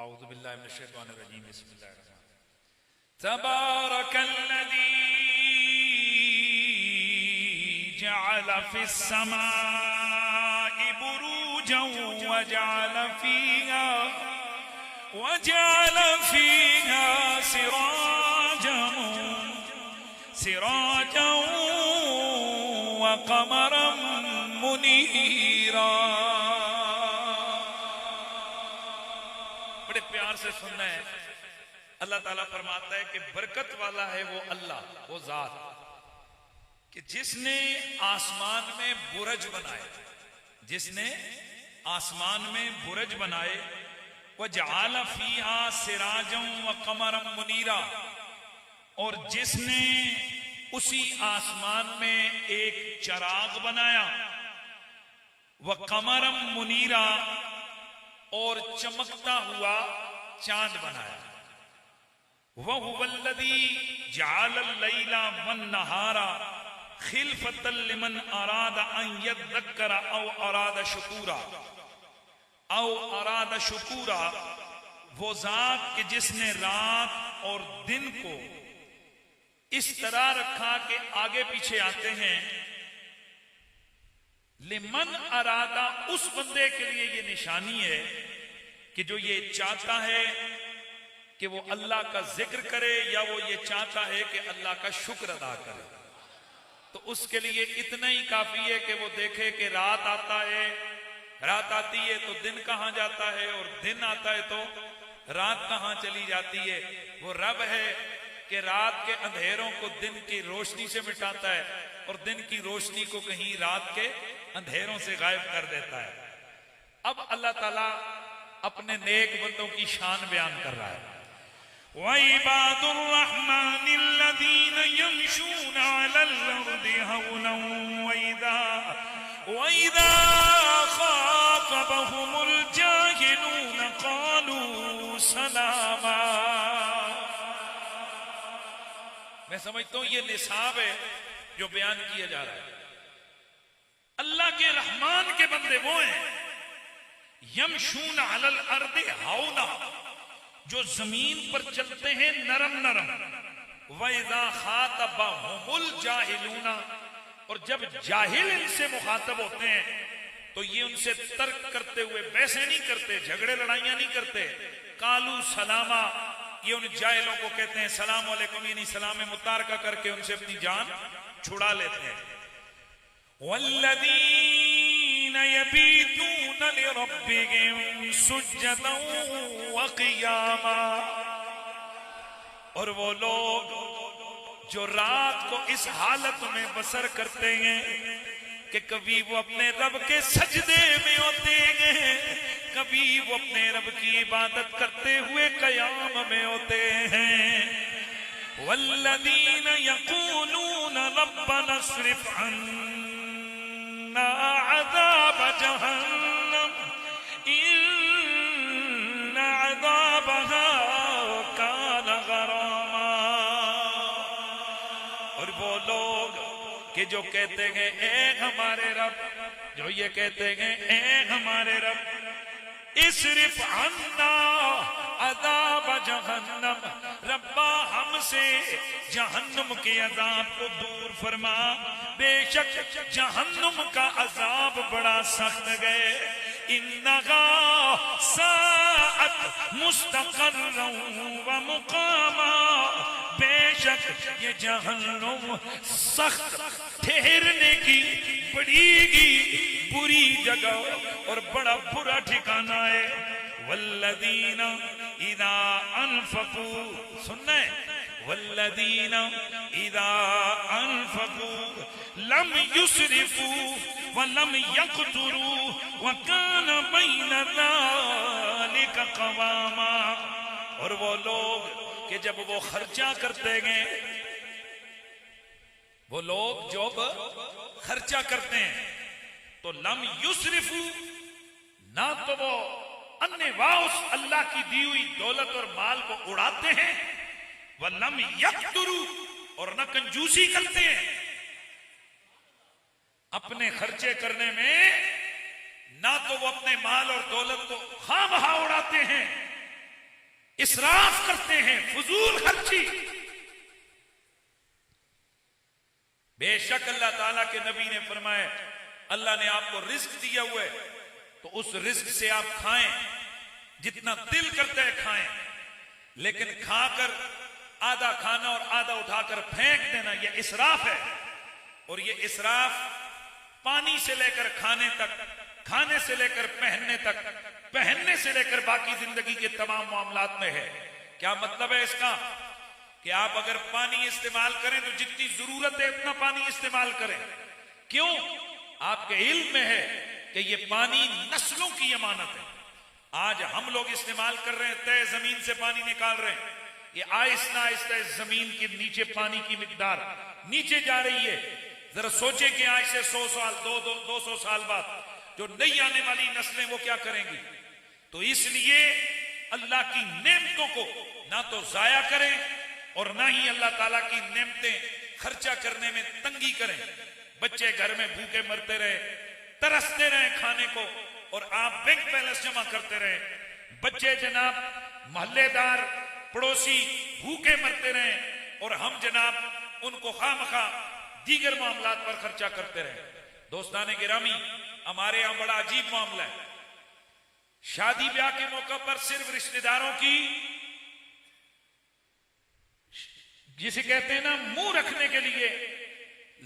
औज़ु बिल्लाहि मिनश शैतानिर रजीम बिस्मिल्लाहिर रहमानिर रहीम तबारकल्लज़ी जअल फिस समाइ बुरूजन वजअल फीहा सिराजन व क़मरन मुनीरा। बड़े प्यार से सुनना है। अल्लाह ताला फरमाता है कि बरकत वाला है वो अल्लाह, वो जात कि जिसने आसमान में बुरज बनाए, जिसने आसमान में बुरज बनाए, वजअल फीहा सिराजन व क़मरन मुनीरा, और जिसने उसी आसमान में एक चराग बनाया, व क़मरन मुनीरा, और चमकता हुआ चांद बनाया। वहुवल्लज़ी जअलल लैला वन्नहारा खिलफतल लिमन अरादा अन यद्दक्कर औ अरादा शुकूरा, वो जात कि जिसने रात और दिन को इस तरह रखा कि आगे पीछे आते हैं। लिमन अरादा, उस बंदे के लिए ये निशानी है कि जो ये चाहता है कि वो अल्लाह का जिक्र करे, या वो ये चाहता है कि अल्लाह का शुक्र अदा करे, तो उसके लिए इतना ही काफी है कि वो देखे कि रात आता है, रात आती है तो दिन कहां जाता है, और दिन आता है तो रात कहां चली जाती है। वो रब है कि रात के अंधेरों को दिन की रोशनी से मिटाता है, और दिन की रोशनी को कहीं रात के अंधेरों से गायब कर देता है। अब अल्लाह ताला अपने नेक बंदों की शान बयान कर रहा है। वइबादुर रहमानिल्लज़ीन यमशूना अलल अर्दि हौलन वइज़ा खातबहुमुल जाहिलून क़ालू सलामा। मैं समझता हूं ये निसाब है जो बयान किया जा रहा है। अल्लाह के रहमान के बंदे वो हैं, यमशून अलल अर्दि हौना, जो जमीन पर चलते हैं नरम नरम। वइज़ा खातबहुमुल जाहिलूना, और जब जाहिल इनसे मुखातब होते हैं तो ये उनसे तर्क करते हुए वैसे नहीं करते, झगड़े लड़ाइयां नहीं करते। कालू सलामा, ये उन जाहिलों को कहते हैं सलाम अलैकुम, यानी सलाम मुतारका करके उनसे अपनी जान छुड़ा लेते हैं। वल्लज़ीन यबीतून लिरब्बिहिम सुज्जदन व क़ियामा, और वो लोग जो रात को इस हालत में बसर करते हैं कि कभी वो अपने रब के सजदे में होते हैं, कभी वो अपने रब की इबादत करते हुए कयाम में होते हैं। वल्लज़ीन यक़ूलून रब्बना अस्रिफ अन्ना अज़ाब जहन्नम इन्ना अज़ाबहा कान गरामा। और वो लोग कि जो कहते हैं ए हमारे रब, जो ये कहते हैं ए हमारे रब, इस्रिफ अन्ना अज़ाब जहन्नम, रब्बा हमसे जहन्नुम के अजाब को दूर फरमा, बेशक जहन्नुम का अजाब बड़ा सख्त है। इन्नहा साअत मुस्तक़र्रन व मुक़ामा, बेशक ये जहन्नुम सख्त ठहरने की पड़ेगी बुरी जगह और बड़ा बुरा ठिकाना है। वल्लज़ीन इज़ा अनफ़क़ू, सुनना है, वल्लज़ीन इज़ा अनफ़क़ू लम युस्रिफू व लम यक़्तुरू व कान बैन ज़ालिका क़वामा। और वो लोग कि जब वो खर्चा करते हैं, वो लोग जब खर्चा करते हैं तो लम युस्रिफू, ना तो वो अन्नेवाह उस अल्लाह की दी हुई दौलत और माल को उड़ाते हैं, वलम यक़्तुरू, और न कंजूसी करते हैं। अपने खर्चे करने में ना तो वो अपने माल और दौलत को खामखा उड़ाते हैं, इसराफ करते हैं, फजूल खर्ची। बेशक अल्लाह ताला के नबी ने फरमाया, अल्लाह ने आपको रिस्क दिया हुआ है तो उस रिस्क से आप खाएं, जितना दिल करता है खाएं, लेकिन खाकर आधा खाना और आधा उठाकर फेंक देना यह इसराफ है। और यह इसराफ पानी से लेकर खाने तक, खाने से लेकर पहनने तक, पहनने से लेकर बाकी जिंदगी के तमाम मामलात में है। क्या मतलब है इसका? कि आप अगर पानी इस्तेमाल करें तो जितनी जरूरत है उतना पानी इस्तेमाल करें। क्यों? आपके इल्म में है कि यह पानी नस्लों की अमानत है। आज हम लोग इस्तेमाल कर रहे हैं, तय जमीन से पानी निकाल रहे हैं, ये आहिस्ता आहिस्ता जमीन के नीचे पानी की मिकदार नीचे जा रही है। जरा सोचे कि आज से 100 साल 200 साल बाद जो नई आने वाली नस्लें वो क्या करेंगी। तो इसलिए अल्लाह की नेमतों को ना तो जाया करें और ना ही अल्लाह ताला की नेमतें खर्चा करने में तंगी करें। बच्चे घर में भूखे मरते रहे, तरसते रहे खाने को, और आप बैंक बैलेंस जमा करते रहे। बच्चे जनाब, मोहल्लेदार, पड़ोसी भूखे मरते रहे और हम जनाब उनको खामखा दीगर मामलात पर खर्चा करते रहे। दोस्ताने गिरामी, हमारे यहां बड़ा अजीब मामला है। शादी ब्याह के मौके पर सिर्फ रिश्तेदारों की, जिसे कहते हैं ना, मुंह रखने के लिए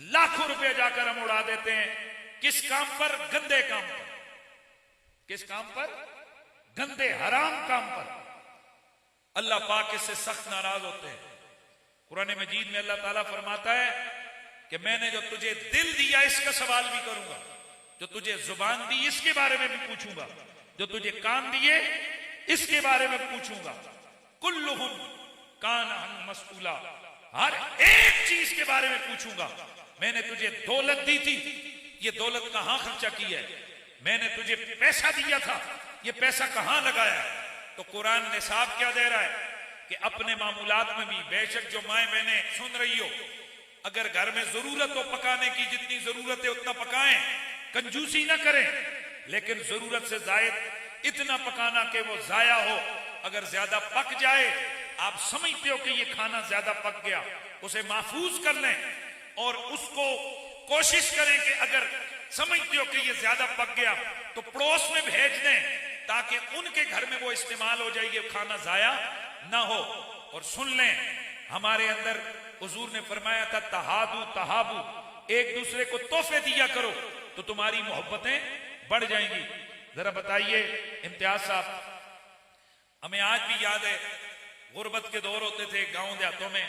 लाखों रुपए जाकर हम उड़ा देते हैं। किस काम पर? गंदे काम पर। किस काम पर? गंदे हराम काम पर। अल्लाह पाक इससे सख्त नाराज होते हैं। कुरान मजीद में अल्लाह ताला फरमाता है कि मैंने जो तुझे दिल दिया इसका सवाल भी करूंगा, जो तुझे जुबान दी इसके बारे में भी पूछूंगा, जो तुझे कान दिए इसके बारे में पूछूंगा। कुल्लुहुम कान मसऊला, हर एक चीज के बारे में पूछूंगा। मैंने तुझे दौलत दी थी, ये दौलत कहां खर्चा की है? मैंने तुझे पैसा दिया था, ये पैसा कहां लगाया? तो कुरान निसाब क्या दे रहा है कि अपने मामूलात में भी, बेशक जो माए बहनें सुन रही हो, अगर घर में जरूरत हो पकाने की, जितनी जरूरत है उतना पकाएं, कंजूसी ना करें, लेकिन जरूरत से जायद इतना पकाना कि वो जाया हो। अगर ज्यादा पक जाए, आप समझते हो कि ये खाना ज्यादा पक गया, उसे महफूज कर लें और उसको कोशिश करें कि अगर समझते हो कि ये ज्यादा पक गया तो पड़ोस में भेज दें, ताकि उनके घर में वो इस्तेमाल हो जाएगी, खाना जाया ना हो। और सुन लें, हमारे अंदर हुजूर ने फरमाया था, तहादू तहाबू, एक दूसरे को तोहफे दिया करो तो तुम्हारी मोहब्बतें बढ़ जाएंगी। जरा बताइए इम्तियाज साहब, हमें आज भी याद है गुर्बत के दौर होते थे गांव देहातों में,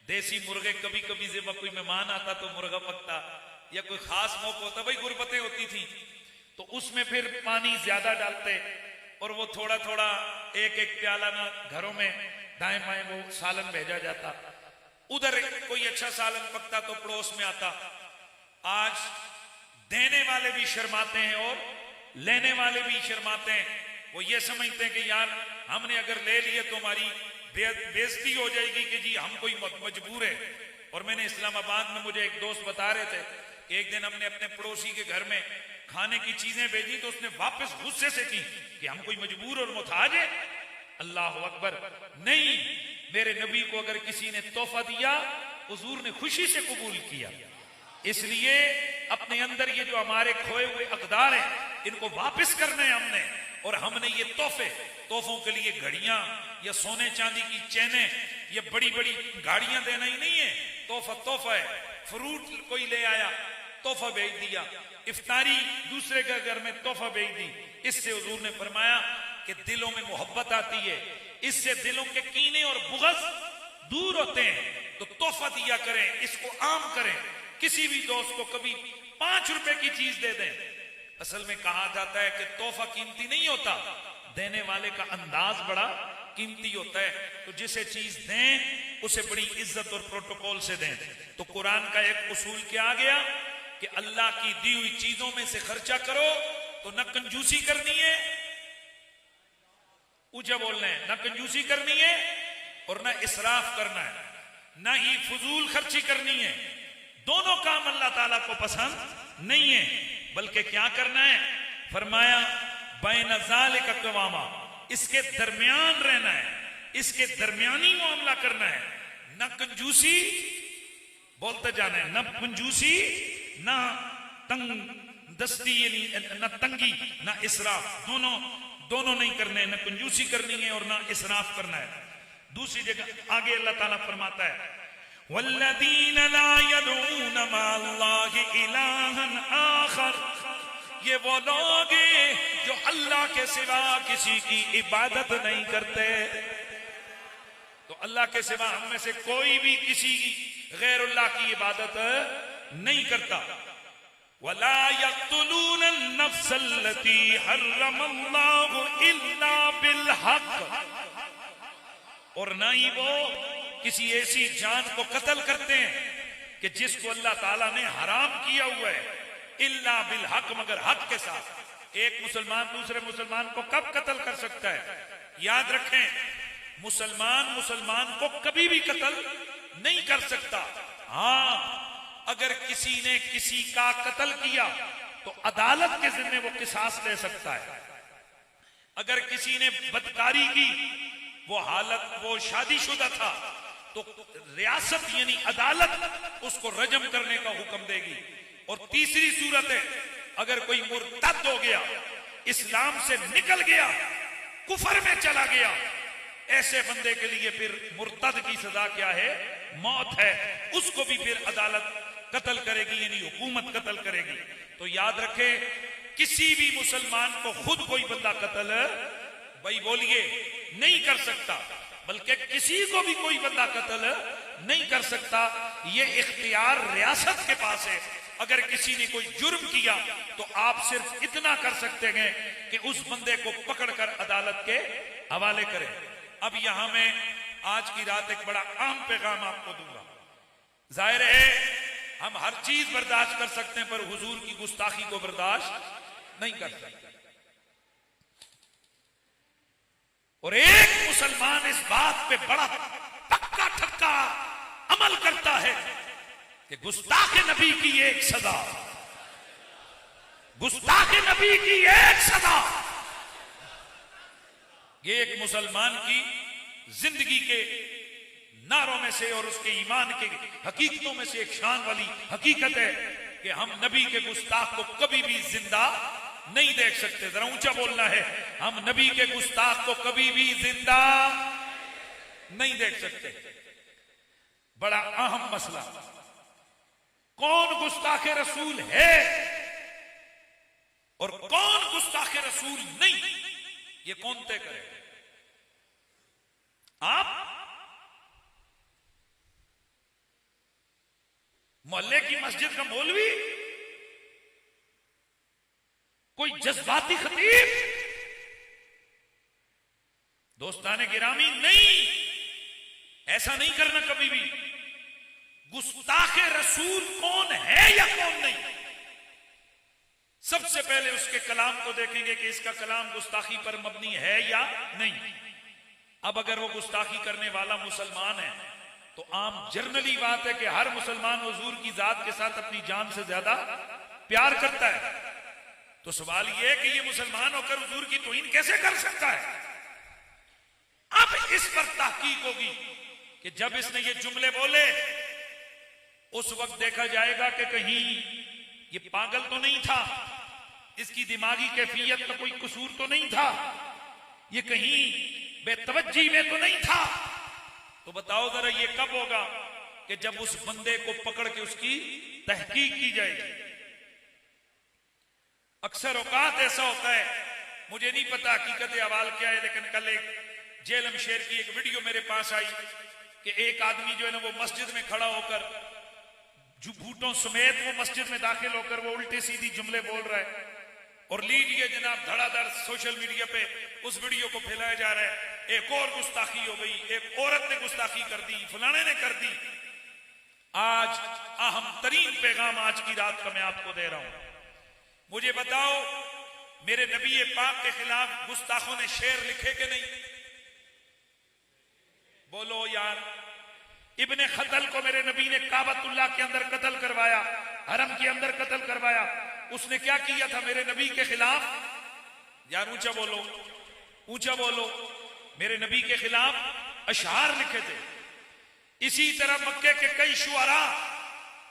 देसी मुर्गे, कभी कभी जब कोई मेहमान आता तो मुर्गा पकता, या कोई खास मौका होता, भाई गुर्बतें होती थी, तो उसमें फिर पानी ज्यादा डालते और वो थोड़ा थोड़ा एक एक प्याला ना घरों में दाएं बाएं वो सालन भेजा जाता। उधर कोई अच्छा सालन पकता तो पड़ोस में आता। आज देने वाले भी शर्माते हैं और लेने वाले भी शर्माते हैं। वो ये समझते हैं कि यार हमने अगर ले लिए तो हमारी बेइज्जती हो जाएगी कि जी हम कोई मजबूर है। और मैंने इस्लामाबाद में, मुझे एक दोस्त बता रहे थे कि एक दिन हमने अपने पड़ोसी के घर में खाने की चीजें भेजी तो उसने वापस गुस्से से की कि हम कोई मजबूर और मुताज है। अल्लाह अकबर, नहीं, मेरे नबी को अगर किसी ने तोहफा दिया, हुजूर ने खुशी से कबूल किया। इसलिए अपने अंदर ये जो हमारे खोए हुए अक़दार हैं, इनको वापस करना है हमने। और हमने ये तोहफों के लिए घड़ियां या सोने चांदी की चैनें या बड़ी बड़ी गाड़ियां देना ही नहीं है। तोहफा है। फ्रूट कोई ले आया, तोहफा भेज दिया। इफ्तारी दूसरे के घर में, तोहफा भेज दी। इससे हुजूर ने फरमाया कि दिलों में मोहब्बत आती है, इससे दिलों के कीने और बुग़्ज़ दूर होते हैं। तो तोहफा दिया करें, इसको आम करें। किसी भी दोस्त को कभी 5 रुपए की चीज दे दें। असल में कहा जाता है कि तोहफा कीमती नहीं होता, देने वाले का अंदाज बड़ा कीमती होता है। तो जिसे चीज दें उसे बड़ी इज्जत और प्रोटोकॉल से दें। तो कुरान का एक उसूल क्या आ गया कि अल्लाह की दी हुई चीजों में से खर्चा करो तो न कंजूसी करनी है, ऊंचा बोलना है, न कंजूसी करनी है और न इसराफ करना है, न ही फजूल खर्ची करनी है। दोनों काम अल्लाह ताला को पसंद नहीं है। बल्कि क्या करना है? फरमाया बैन ज़ालिका क़वामा, इसके दरमियान रहना है, इसके दरमियानी मामला करना है। न कंजूसी बोलते जाना है, न कंजूसी, न तंग दस्ती, न तंगी, न इसराफ। दोनों नहीं करने, न कंजूसी करनी है और न इसराफ करना है। दूसरी जगह आगे अल्लाह ताला फरमाता है, वल्लदीन ला यदऊन मअल्लाहि इलाहन आखर, ये वो लोग जो अल्लाह के सिवा किसी की इबादत नहीं करते। तो अल्लाह के सिवा हम में से कोई भी किसी गैरुल्लाह की इबादत नहीं करता। वला यक़्तुलून अन-नफ्स अल्लती हर्रमल्लाहु इल्ला बिल हक़, और ना ही वो किसी ऐसी जान को कत्ल करते हैं कि जिसको अल्लाह ताला ने हराम किया हुआ है, इल्ला बिल हक, मगर हक के साथ। एक मुसलमान दूसरे मुसलमान को कब कत्ल कर सकता है? याद रखें, मुसलमान को कभी भी कत्ल नहीं कर सकता। हाँ, अगर किसी ने किसी का कत्ल किया तो अदालत के जिम्मे वो किसास ले सकता है। अगर किसी ने बदकारी की, वो शादीशुदा था, तो रियासत यानी अदालत उसको रजम करने का हुक्म देगी। और तीसरी सूरत है, अगर कोई मुर्तद हो गया, इस्लाम से निकल गया, कुफर में चला गया, ऐसे बंदे के लिए फिर मुर्तद की सजा क्या है? मौत है। उसको भी फिर अदालत कत्ल करेगी, यानी हुकूमत कत्ल करेगी। तो याद रखे, किसी भी मुसलमान को खुद कोई बंदा कत्ल, भाई बोलिए, नहीं कर सकता, बल्कि किसी को भी कोई बंदा कत्ल नहीं कर सकता। ये इख्तियार रियासत के पास है। अगर किसी ने कोई जुर्म किया तो आप सिर्फ इतना कर सकते हैं कि उस बंदे को पकड़कर अदालत के हवाले करें। अब यहां मैं आज की रात एक बड़ा अहम पैगाम आपको दूंगा। जाहिर है हम हर चीज बर्दाश्त कर सकते हैं, पर हुजूर की गुस्ताखी को बर्दाश्त नहीं कर सकते। और एक मुसलमान इस बात पे बड़ा पक्का ठक्का अमल करता है कि गुस्ताख नबी की एक सजा, गुस्ताख नबी की एक सजा, ये एक मुसलमान की जिंदगी के नारों में से और उसके ईमान के हकीकतों में से एक शान वाली हकीकत है कि हम नबी के गुस्ताख को कभी भी जिंदा नहीं देख सकते। जरा ऊंचा बोलना है, हम नबी के गुस्ताख को कभी भी जिंदा नहीं देख सकते। बड़ा अहम मसला, कौन गुस्ताख रसूल है और कौन गुस्ताख रसूल नहीं, ये कौन तय करे? आप मोहल्ले की मस्जिद का मौलवी, कोई जज्बाती खतीब, दोस्ताने गिरामी नहीं, ऐसा नहीं करना कभी भी। गुस्ताख रसूल कौन है या कौन नहीं, सबसे पहले उसके कलाम को देखेंगे कि इसका कलाम गुस्ताखी पर मबनी है या नहीं। अब अगर वो गुस्ताखी करने वाला मुसलमान है तो आम जर्नली बात है कि हर मुसलमान हुजूर की जात के साथ अपनी जान से ज्यादा प्यार करता है। तो सवाल यह है कि ये मुसलमान होकर हुजूर की तौहीन कैसे कर सकता है? अब इस पर तहकीक होगी कि जब इसने ये जुमले बोले उस वक्त देखा जाएगा कि कहीं ये पागल तो नहीं था, इसकी दिमागी कैफियत का कोई कसूर तो नहीं था, ये कहीं बेतवज्जी में तो नहीं था। तो बताओ जरा ये कब होगा कि जब उस बंदे को पकड़ के उसकी तहकीक की जाएगी। अक्सर औकात ऐसा होता है, मुझे नहीं पता हकीकत अहवाल क्या है, लेकिन कल एक जेलम शेर की एक वीडियो मेरे पास आई कि एक आदमी जो है ना वो मस्जिद में खड़ा होकर झूठों समेत वो मस्जिद में दाखिल होकर वो उल्टे सीधी जुमले बोल रहा है। और लीजिए जनाब, धड़ाधड़ सोशल मीडिया पे उस वीडियो को फैलाया जा रहा है। एक और गुस्ताखी हो गई, एक औरत ने गुस्ताखी कर दी, फलाने ने कर दी। आज अहम तरीन पैगाम आज की रात का मैं आपको दे रहा हूं। मुझे बताओ, मेरे नबी पाक के खिलाफ गुस्ताखों ने शेर लिखे कि नहीं? बोलो यार। इब्ने खतल को मेरे नबी ने काबतुल्लाह के अंदर कत्ल करवाया, हरम के अंदर कत्ल करवाया। उसने क्या किया था मेरे नबी के खिलाफ? यार ऊंचा बोलो, ऊंचा बोलो। मेरे नबी के खिलाफ अशआर लिखे थे। इसी तरह मक्के के कई शुआरा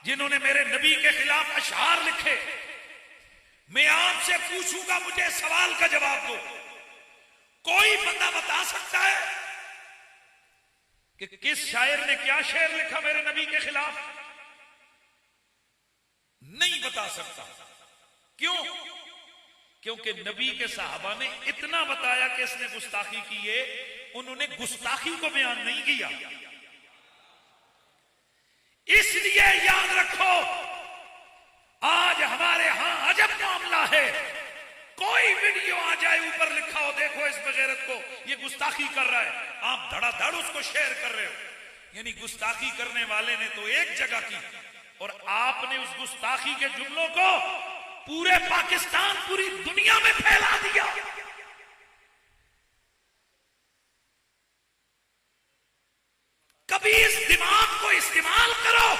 जिन्होंने मेरे नबी के खिलाफ अशआर लिखे। मैं आपसे पूछूंगा, मुझे सवाल का जवाब दो। कोई बंदा बता सकता है कि किस शायर ने क्या शेर लिखा मेरे नबी के खिलाफ? नहीं बता सकता। क्यों? क्योंकि नबी के साहबा ने इतना बताया कि इसने गुस्ताखी की है, उन्होंने गुस्ताखी को बयान नहीं किया। इसलिए याद रखो, आज हमारे यहां अजब मामला है। कोई वीडियो आ जाए, ऊपर लिखा हो देखो इस बगैरत को, ये गुस्ताखी कर रहा है, आप धड़ाधड़ उसको शेयर कर रहे हो। यानी गुस्ताखी करने वाले ने तो एक जगह की और आपने उस गुस्ताखी के जुमलों को पूरे पाकिस्तान, पूरी दुनिया में फैला दिया। कभी इस दिमाग को इस्तेमाल करो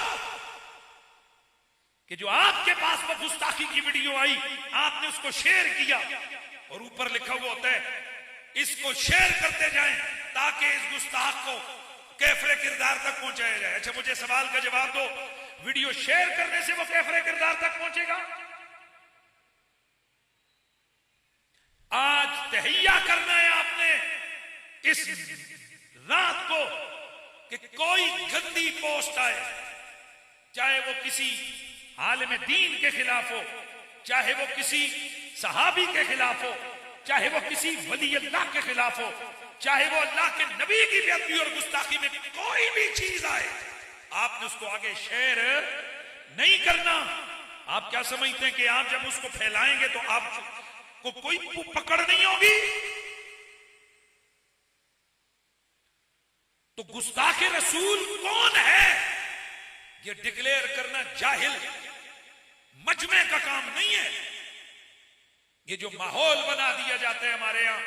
कि जो आपके पास वो गुस्ताखी की वीडियो आई, आपने उसको शेयर किया और ऊपर लिखा हुआ होता है इसको शेयर करते जाएं ताकि इस गुस्ताख को कैफरे किरदार तक पहुंचाया जाए। अच्छा, मुझे सवाल का जवाब दो, वीडियो शेयर करने से वो कैफरे किरदार तक पहुंचेगा? आज तहैया करना है आपने इस रात को कि कोई गंदी पोस्ट आए, चाहे वो किसी आलिम दीन के खिलाफ हो, चाहे वो किसी सहाबी के खिलाफ हो, चाहे वो किसी वली अल्लाह के खिलाफ हो, चाहे वो अल्लाह के नबी की बेअदबी और गुस्ताखी में कोई भी चीज आए, आपने उसको आगे शेयर नहीं करना। आप क्या समझते हैं कि आप जब उसको फैलाएंगे तो आपको कोई पकड़ नहीं होगी? तो गुस्ताखे रसूल कौन है, ये डिक्लेयर करना जाहिल मजमे का काम नहीं है। ये जो माहौल बना दिया जाता है हमारे यहां,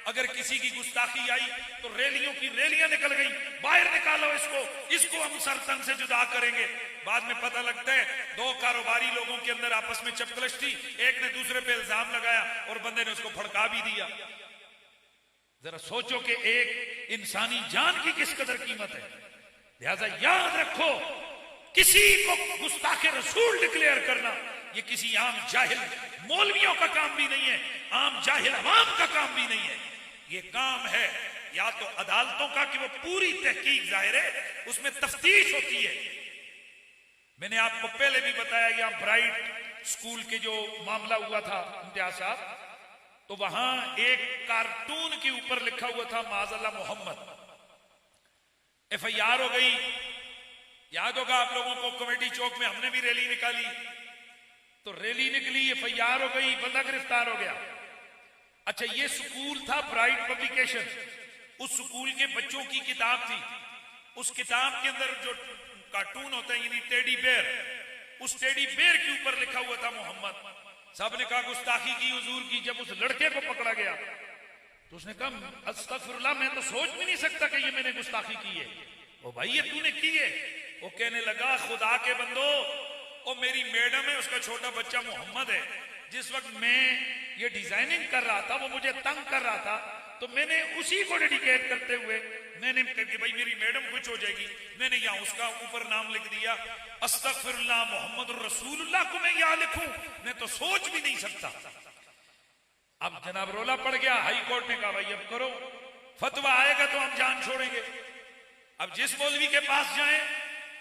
अगर किसी की गुस्ताखी आई तो रैलियों की रैलियां निकल गई, बाहर निकालो इसको हम सरतन से जुदा करेंगे। बाद में पता लगता है दो कारोबारी लोगों के अंदर आपस में चपकलश थी, एक ने दूसरे पे इल्जाम लगाया और बंदे ने उसको फड़का भी दिया। जरा सोचो कि एक इंसानी जान की किस कदर कीमत है। लिहाजा याद रखो, किसी को गुस्ताखे रसूल डिक्लेयर करना ये किसी आम जाहिल मौलवियों का काम भी नहीं है, आम जाहिल अवाम का काम भी नहीं है। ये काम है या तो अदालतों का कि वो पूरी तहकीक, जाहिर है उसमें तफ्तीश होती है। मैंने आपको पहले भी बताया, यहां ब्राइट स्कूल के जो मामला हुआ था इम्तियाज साहब, तो वहां एक कार्टून के ऊपर लिखा हुआ था माज़अल्लाह मोहम्मद। FIR हो गई। याद होगा आप लोगों को, कमेटी चौक में हमने भी रैली निकाली, तो रैली निकली, FIR हो गई, बंदा गिरफ्तार हो गया। अच्छा, ये स्कूल था ब्राइट पब्लिकेशन, उस स्कूल के बच्चों की किताब थी। उस किताब के अंदर जो कार्टून होता है यानी टेडी बेयर, उस टेडी बेयर के ऊपर लिखा हुआ था मोहम्मद। साहब ने कहा गुस्ताखी की हुजूर की। जब उस लड़के को पकड़ा गया तो उसने कहा अस्तगफिरुल्लाह, मैं तो सोच भी नहीं सकता कि ये मैंने गुस्ताखी की है। ओ भाई, ये तूने की है? वो कहने लगा खुदा के बंदो, ओ मेरी मैडम है, उसका छोटा बच्चा मोहम्मद है। जिस वक्त मैं ये डिजाइनिंग कर रहा था वो मुझे तंग कर रहा था, तो मैंने उसी को डेडिकेट करते हुए मैंने कहा भाई मेरी मैडम खुश हो जाएगी, मैंने यहां उसका ऊपर नाम लिख दिया अस्तगफिरुल्लाह मोहम्मद रसूलुल्लाह को मैं यहां लिखूं, मैं तो सोच भी नहीं सकता। अब जनाब रोला पड़ गया, हाई कोर्ट ने कहा भाई अब करो, फतवा आएगा तो हम जान छोड़ेंगे। अब जिस मौलवी के पास जाएं,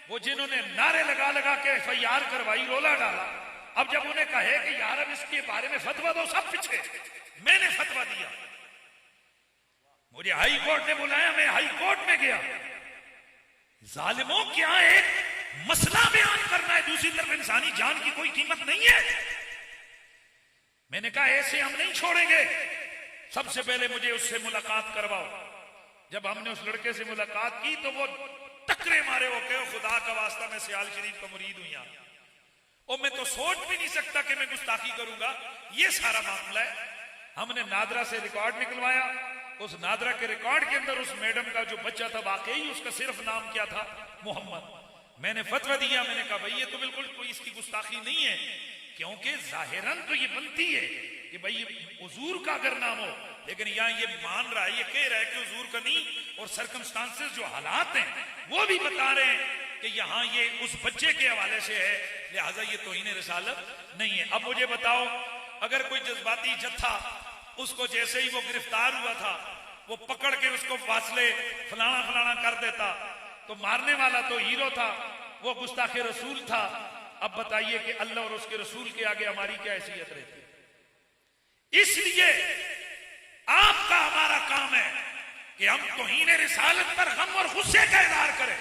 वो जिन्होंने नारे लगा लगा के FIR करवाई, रोला डाला, अब जब उन्हें कहे कि यार अब इसके बारे में फतवा दो, सब पीछे। मैंने फतवा दिया, मुझे हाई कोर्ट ने बुलाया, मैं हाई कोर्ट में गया। जालिमों, क्या एक मसला बयान करना है, दूसरी तरफ इंसानी जान की कोई कीमत नहीं है। मैंने कहा ऐसे हम नहीं छोड़ेंगे, सबसे पहले मुझे उससे मुलाकात करवाओ। जब हमने उस लड़के से मुलाकात की तो वो टकरे मारे, वो कहो खुदा का वास्ता मैं सियाल शरीफ का मुरीद हूं यहां, और मैं तो सोच भी नहीं सकता कि मैं गुस्ताखी करूंगा। ये सारा मामला है। हमने नादरा से रिकॉर्ड निकलवाया, उस नादरा के रिकॉर्ड के अंदर उस मैडम का जो बच्चा था, वाकई उसका सिर्फ नाम क्या था, मोहम्मद। मैंने फतवा दिया, मैंने कहा भाई ये तो बिल्कुल कोई इसकी गुस्ताखी नहीं है, क्योंकि जाहिरन तो ये बनती है कि भाई हुजूर का अगर नाम हो लेकिन यहाँ ये मान रहा है, ये कह रहा है कि हुजूर का नहीं, और सर्कमस्टांसेस जो हालात हैं वो भी बता रहे हैं कि यहाँ ये उस बच्चे के हवाले से है, लिहाजा ये तौहीन रिसालत नहीं है। अब मुझे बताओ, अगर कोई जज्बाती जत्था उसको जैसे ही वो गिरफ्तार हुआ था वो पकड़ के उसको फासले फलाना फलाना कर देता, तो मारने वाला तो हीरो था, वो गुस्ताखे रसूल था। अब बताइए कि अल्लाह और उसके रसूल के आगे हमारी क्या हैसियत रहती। इसलिए आपका हमारा काम है कि हम तौहीन रिसालत पर गम और गुस्से का इजहार करें,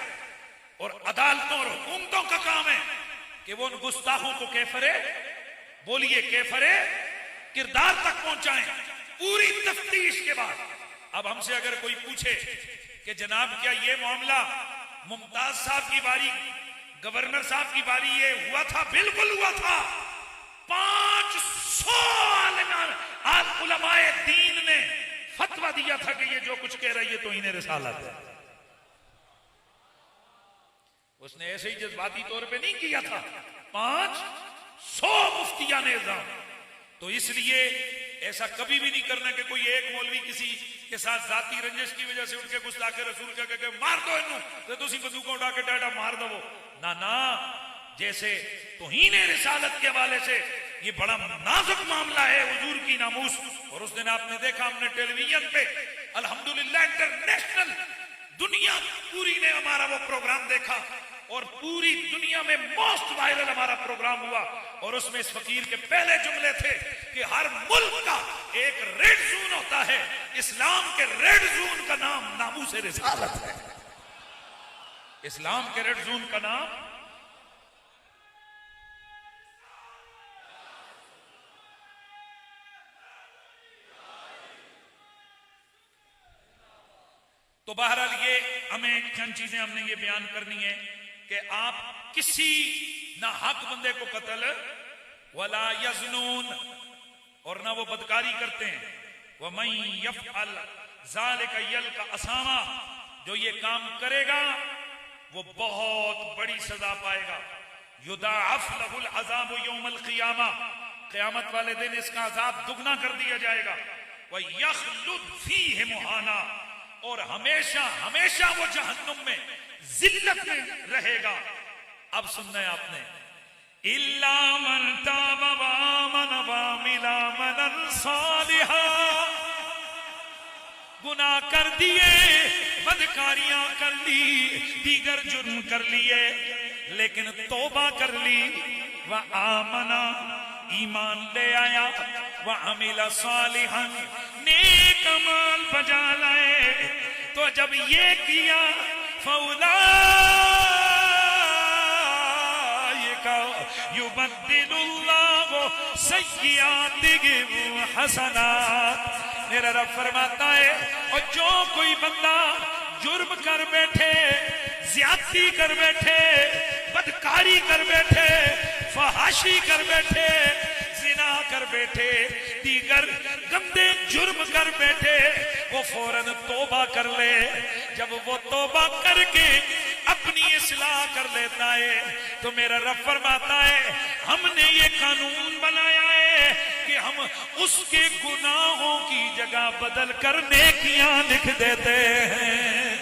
और अदालतों और हुकूमतों का काम है कि वो उन गुस्ताखों को कैफरे, बोलिए कैफरे किरदार तक पहुंचाएं पूरी तफ्तीश के बाद। अब हमसे अगर कोई पूछे कि जनाब क्या ये मामला मुमताज साहब की बारी, गवर्नर साहब की बारी ये हुआ था? बिल्कुल हुआ था। 500 उलमाए दीन ने फतवा दिया था कि ये जो कुछ कह रही है तो इन्हें रिसालत है। उसने ऐसे ही जज्बाती तौर पे नहीं किया था, 500 मुफ्तिया ने इल्जाम। तो इसलिए ऐसा कभी भी नहीं करना कि कोई एक मौलवी किसी के साथ जाती रंजिश की वजह से उठ के गुस्ताखे रसूल के मार दो इन्हों तो तुसी बंदूक उठा के डाटा मार दो ना ना। जैसे तौहीन रिसालत के हवाले से ये बड़ा नाजुक मामला है, हुजूर की नामूस। और उस दिन आपने देखा, हमने टेलीविजन पे अल्हम्दुलिल्लाह इंटरनेशनल दुनिया पूरी ने हमारा वो प्रोग्राम देखा, और पूरी दुनिया में मोस्ट वायरल हमारा प्रोग्राम हुआ। और उसमें इस फकीर के पहले जुमले थे कि हर मुल्क का एक रेड जोन होता है, इस्लाम के रेड जोन का नाम नामूस रिसालत है। इस्लाम के रेड जोन का नाम तो बहरहाल ये हमें चंद चीजें हमने ये बयान करनी है कि आप किसी ना हक बंदे को कत्ल वला यज़नून, और ना वो बदकारी करते हैं। वमन यफ़अल ज़ालिका यल्का असामा, जो ये काम करेगा वो बहुत बड़ी सजा पाएगा। युदाअफ़ लहुल अज़ाबु यौमल क़ियामा, क़यामत वाले दिन इसका अज़ाब दुगना कर दिया जाएगा। व यख़लुद फ़ीहि मुहाना, और हमेशा हमेशा वो जहन्नुम में जिल्लत में रहेगा। अब सुनना है आपने, इल्ला मन ताबा व आमन व अमिला अमलन सालिहा, गुनाह कर दिए, बदकारियां कर ली, दीगर जुर्म कर लिए, लेकिन तौबा कर ली। व आमना, ईमान ले आया, व अमिला सालिहन, नेक अमल बजा लाए। तो जब ये किया फौला युबद्दिलुल्लाहु सय्यिआतिहिम हसनात। मेरा रब फरमाता है, और जो कोई बंदा जुर्म कर बैठे, ज्यादती कर बैठे, बदकारी कर बैठे, फहाशी कर बैठे, जिना कर बैठे, दीगर गंदे जुर्म कर बैठे, वो फौरन तौबा कर ले। जब वो तौबा करके अपनी इस्लाह कर लेता है तो मेरा रब फरमाता है, हमने ये कानून बनाया है कि हम उसके गुनाहों की जगह बदल कर नेकियां लिख देते हैं।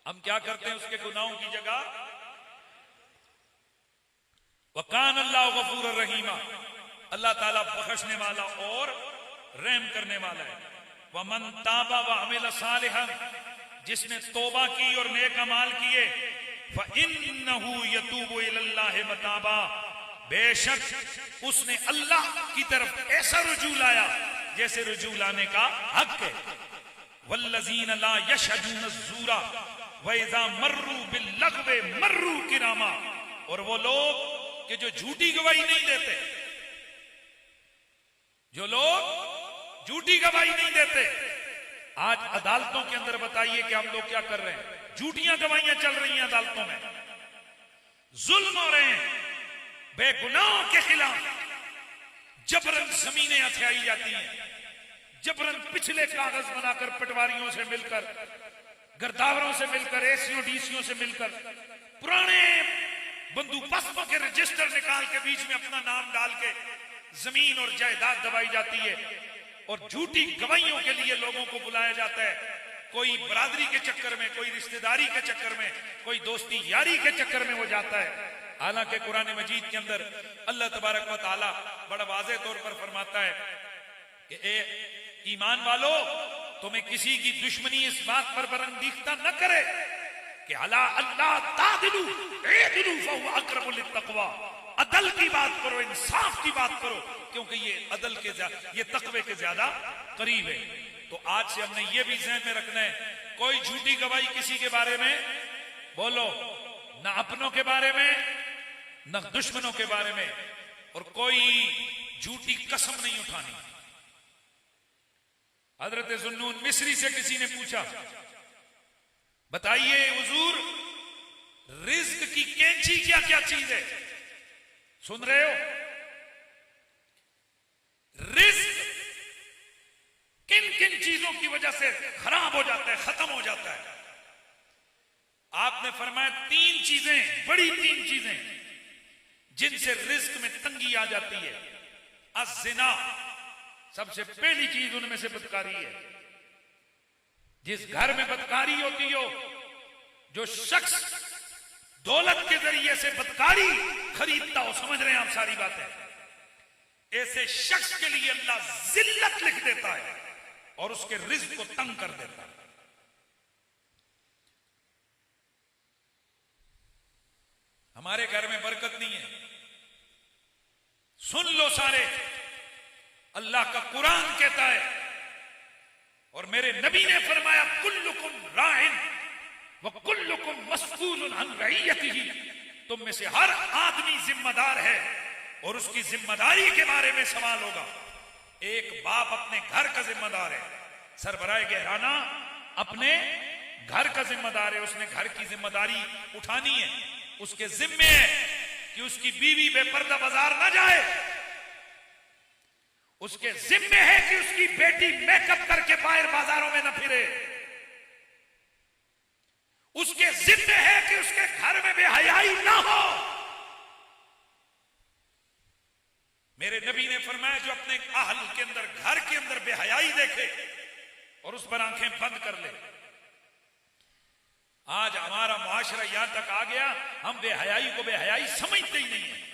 हम क्या करते हैं उसके गुनाहों की जगह? वकान अल्लाह गफूर रहीमा, अल्लाह ताला बख्शने वाला और रहम करने वाला है। वमन ताबा व अमिल सालिहन, जिसने तौबा की और नेक अमाल किए, फइन्नहु यतूबु इलल्लाहि मताबा, बेशक उसने अल्लाह की तरफ ऐसा रुजू लाया जैसे रुजू लाने का हक है। वल्लज़ीन ला यशहदून ज़ूरा व इज़ा मर्रू बिल्लग़्वी मर्रू किरामा, और वो लोग कि जो झूठी गवाही नहीं देते, जो लोग झूठी गवाही नहीं देते। आज अदालतों के अंदर बताइए कि हम लोग क्या कर रहे हैं? झूठियां गवाहियां चल रही हैं अदालतों में, जुल्म हो रहे हैं, बेगुनाहों के खिलाफ जबरन जमीनें हथियाई जाती हैं, जबरन पिछले कागज बनाकर पटवारियों से मिलकर, गिरदावरों से मिलकर, एसीओ डीसीओ से मिलकर, पुराने बंदोबस्तों के रजिस्टर निकाल के बीच में अपना नाम डाल के जमीन और जायदाद दबाई जाती है और झूठी गवाहियों के लिए लोगों को बुलाया जाता है। कोई बरादरी के चक्कर में, कोई रिश्तेदारी के चक्कर में, कोई दोस्ती यारी के चक्कर में वो जाता है। हालांकि कुरान मजीद के अंदर अल्लाह तबारक व तआला बड़ा वाज़ेह तौर पर फरमाता है कि ए ईमान वालो, तुम्हें किसी की दुश्मनी इस बात पर बरंगीख्ता न करे कि अला अल्लाह तादिलू एदिलू फहुवा अक़रबु लित्तक़वा, अदल की बात करो, इंसाफ की बात करो, क्योंकि ये अदल के ये तकवे के ज्यादा करीब है। तो आज से हमने ये भी ज़हन में रखना है, कोई झूठी गवाही किसी के बारे में बोलो, न अपनों के बारे में न दुश्मनों के बारे में, और कोई झूठी कसम नहीं उठानी। हजरत ज़ुन्नून मिस्री से किसी ने पूछा, बताइए हुजूर, रिज्क की कैंची क्या क्या चीज है? सुन रहे हो? रिज्क किन किन चीजों की वजह से खराब हो जाता है, खत्म हो जाता है? आपने फरमाया तीन चीजें, बड़ी तीन चीजें जिनसे रिज्क में तंगी आ जाती है। अज़िना, सबसे पहली चीज उनमें से बदकारी है। जिस घर में बदकारी होती हो, जो शख्स दौलत के जरिए से बदकारी खरीदता हो, समझ रहे हैं आप सारी बातें, ऐसे शख्स के लिए अल्लाह जिल्लत लिख देता है और उसके रिज्क को तंग कर देता है। हमारे घर में बरकत नहीं है, सुन लो सारे, अल्लाह का कुरान कहता है और मेरे नबी ने फरमाया, कुल्लुकुम राइन व कुल्लुकुम मस्ऊलुन अन रइयतिही, तुम में से हर आदमी जिम्मेदार है और उसकी जिम्मेदारी के बारे में सवाल होगा। एक बाप अपने घर का जिम्मेदार है, सरबराह गहराना अपने घर का जिम्मेदार है, उसने घर की जिम्मेदारी उठानी है। उसके जिम्मे है कि उसकी बीवी बेपर्दा बाजार ना जाए, उसके जिम्मे है कि उसकी बेटी मेकअप करके बाहर बाजारों में न फिरे, उसके जिम्मे है कि उसके घर में बेहयाई ना हो। मेरे नबी ने फरमाया, जो अपने अहल के अंदर, घर के अंदर बेहयाई देखे और उस पर आंखें बंद कर ले। आज हमारा मुआशरा यहां तक आ गया, हम बेहयाई को बेहयाई समझते ही नहीं है।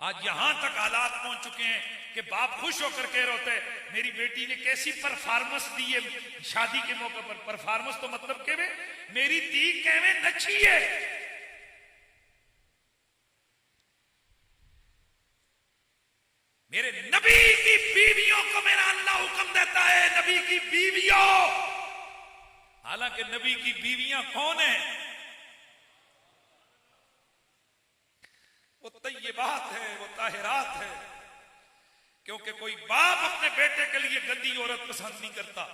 आज यहां तक हालात पहुंच चुके हैं कि बाप खुश होकर कह रहे होते, मेरी बेटी ने कैसी परफॉर्मेंस दी है शादी के मौके पर। परफॉर्मेंस तो मतलब के मेरी दी कहवे नची है। मेरे नबी की बीवियों को मेरा अल्लाह हुक्म देता है, नबी की बीवियों, हालांकि नबी की बीवियां कौन है? वो तय्यबात है, वो ताहिरात है। क्योंकि कोई बाप अपने बेटे के लिए गंदी औरत पसंद नहीं करता,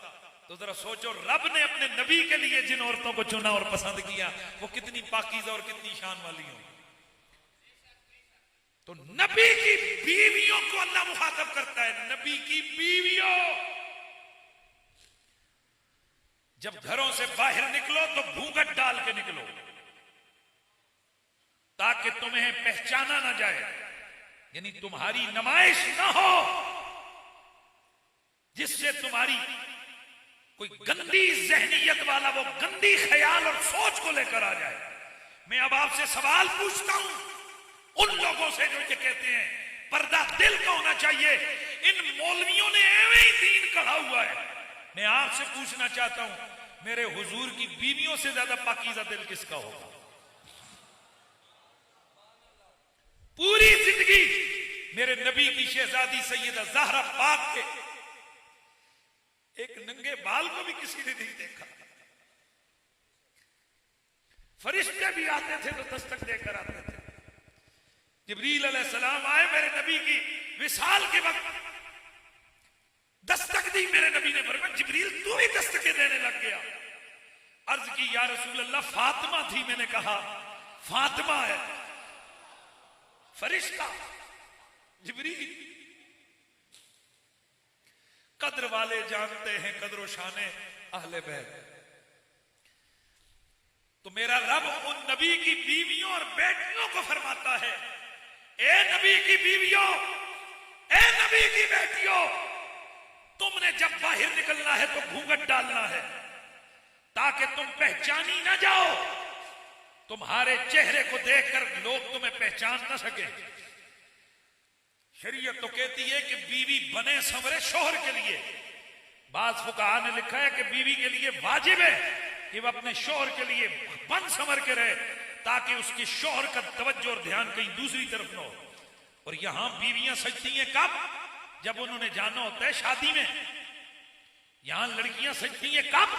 तो जरा सोचो, रब ने अपने नबी के लिए जिन औरतों को चुना और पसंद किया, वो कितनी पाकीज़ा और कितनी शान वाली हो। तो नबी की बीवियों को अल्लाह मुखातब करता है, नबी की बीवियों, जब घरों से बाहर निकलो तो घूंघट डाल के निकलो, ताकि तुम्हें पहचाना ना जाए, यानी तुम्हारी नुमाइश ना हो जिससे तुम्हारी कोई गंदी जहनीयत वाला वो गंदी ख्याल और सोच को लेकर आ जाए। मैं अब आपसे सवाल पूछता हूं, उन लोगों से जो ये कहते हैं पर्दा दिल का होना चाहिए, इन मौलवियों ने एवं ही दीन कढ़ा हुआ है। मैं आपसे पूछना चाहता हूं, मेरे हुजूर की बीवियों से ज्यादा पाकीज़ा दिल किसका होगा? पूरी जिंदगी मेरे नबी की शहजादी सैयदा ज़हरा पाक के एक नंगे बाल को भी किसी ने नहीं देखा। फरिश्ते भी आते थे तो दस्तक देकर आते थे। जिब्रील अलैहिस्सलाम आए मेरे नबी की विसाल के वक्त, दस्तक दी। मेरे नबी ने फरमाया, जिब्रील तू भी दस्तकें देने लग गया। अर्ज की, या रसूल अल्लाह, फातिमा थी। मैंने कहा फातिमा है, फरिश्ता जिब्रील। कद्र वाले जानते हैं कद्र शाने अहले बैत। तो मेरा रब उन नबी की बीवियों और बेटियों को फरमाता है, ए नबी की बीवियों, ए नबी की बेटियों, तुमने जब बाहर निकलना है तो घूंघट डालना है ताकि तुम पहचानी ना जाओ, तुम्हारे चेहरे को देखकर लोग तुम्हें पहचान ना सके। शरीयत तो कहती है कि बीवी बने संवरे शोहर के लिए। बाज फुकाहा ने लिखा है कि बीवी के लिए वाजिब है कि वह अपने शोहर के लिए बन संवर के रहे ताकि उसके शोहर का तवज्जो और ध्यान कहीं दूसरी तरफ न हो। और यहां बीवियां सजती हैं कब? जब उन्होंने जाना होता है शादी में। यहां लड़कियां सजती हैं कब?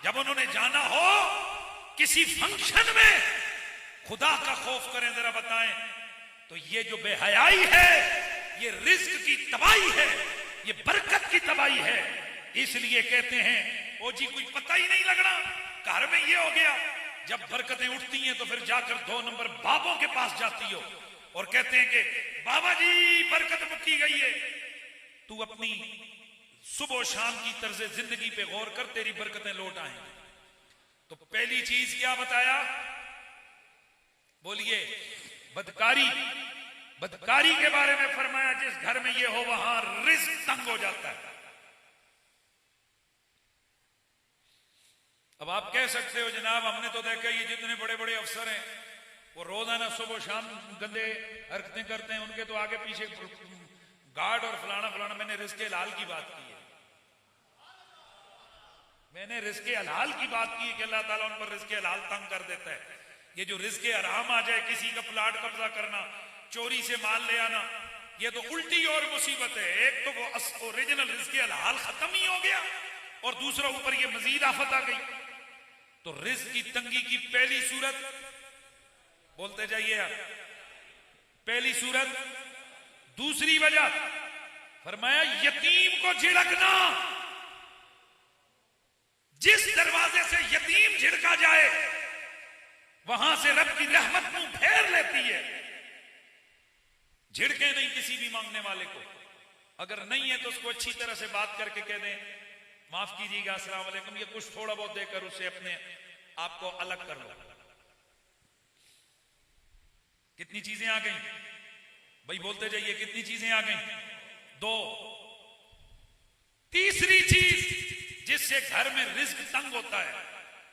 जब उन्होंने जाना हो किसी फंक्शन में। खुदा का खौफ करें, जरा बताएं। तो ये जो बेहयाई है, ये रिज्क की तबाही है, ये बरकत की तबाही है। इसलिए कहते हैं ओ जी कोई पता ही नहीं लगना, घर में ये हो गया। जब बरकतें उठती हैं तो फिर जाकर 2 नंबर बाबों के पास जाती हो और कहते हैं कि बाबा जी बरकत मुक्की गई है। तू अपनी सुबह शाम की तर्ज जिंदगी पे गौर कर, तेरी बरकतें लौट आएंगी। तो पहली चीज क्या बताया? बोलिए, बदकारी। बदकारी के बारे में फरमाया जिस घर में ये हो वहां रिज्क तंग हो जाता है। अब आप कह सकते हो जनाब हमने तो देखा ये जितने बड़े बड़े अफसर हैं वो रोजाना सुबह शाम गंदे हरकतें करते हैं, उनके तो आगे पीछे गार्ड और फलाना फलाना। मैंने रिस्के हलाल की बात की है, मैंने रिस्के हलाल की बात की है कि अल्लाह ताला उन पर रिस्के हलाल तंग कर देता है। ये जो रिस्के हराम आ जाए, किसी का प्लाट कब्जा करना, चोरी से माल ले आना, ये तो उल्टी और मुसीबत है। एक तो वो ओरिजिनल रिस्के हलाल खत्म ही हो गया और दूसरा ऊपर ये मजीद आफत आ गई। तो रिज्क की तंगी की पहली सूरत, बोलते जाइए आप, पहली सूरत। दूसरी वजह फरमाया यतीम को झिड़कना। जिस दरवाजे से यतीम झिड़का जाए वहां से रब की रहमत मुंह फेर लेती है। झिड़के नहीं किसी भी मांगने वाले को, अगर नहीं है तो उसको अच्छी तरह से बात करके कह दें माफ कीजिएगा अस्सलाम वालेकुम, ये कुछ थोड़ा बहुत देकर उसे अपने आप को अलग कर लो। कितनी चीजें आ गई भाई, बोलते जाइए कितनी चीजें आ गई। 2। तीसरी चीज जिससे घर में रिज्क तंग होता है,